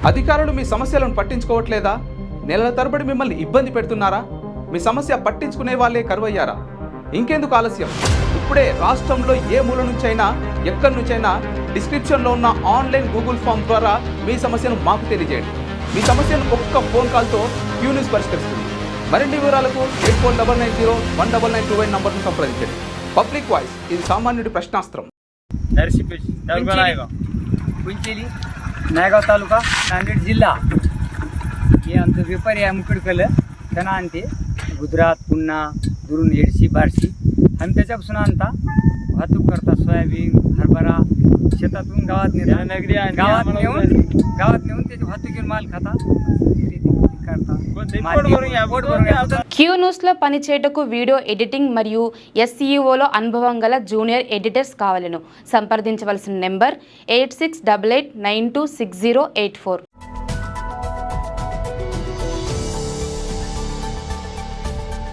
అధికారులు మీ సమస్యలను పట్టించుకోవట్లేదా? నెలల తరబడి మిమ్మల్ని ఇబ్బంది పెడుతున్నారా? మీ సమస్య పట్టించుకునే వాళ్ళే కరువయ్యారా? ఇంకెందుకు ఆలస్యం? ఇప్పుడే రాష్ట్రంలో ఏ మూల నుంచైనా ఎక్కడి నుంచైనా డిస్క్రిప్షన్లో ఉన్న ఆన్లైన్ గూగుల్ ఫామ్ ద్వారా మీ సమస్యను మాకు తెలియజేయండి. మీ సమస్యను ఒక్క ఫోన్ కాల్తో క్యూ న్యూస్ పరిష్కరిస్తుంది. మరిన్ని వివరాలకు 8490199929 నంబర్ను సంప్రదించండి. పబ్లిక్ వాయిస్, ఇది సామాన్యుడి ప్రశ్నాస్త్రం. कुंचेली नायगाव तालुका नांदेड जिल्हा हे आमचं व्यापारी आहे मुकडकल त्यांना आणते गुजरात पुन्हा दुरून येडशी बारशी आणि त्याच्यापासून आणता वाहतूक करता सोयाबीन हरभरा शेतातून गावात नेतात गावात नेऊन त्याची वाहतुकीवर माल खाता క్యూ న్యూస్లో పనిచేయటకు వీడియో ఎడిటింగ్ మరియు SEOలో అనుభవం గల జూనియర్ ఎడిటర్స్ కావాలను సంప్రదించవలసిన నెంబర్ 8688926084.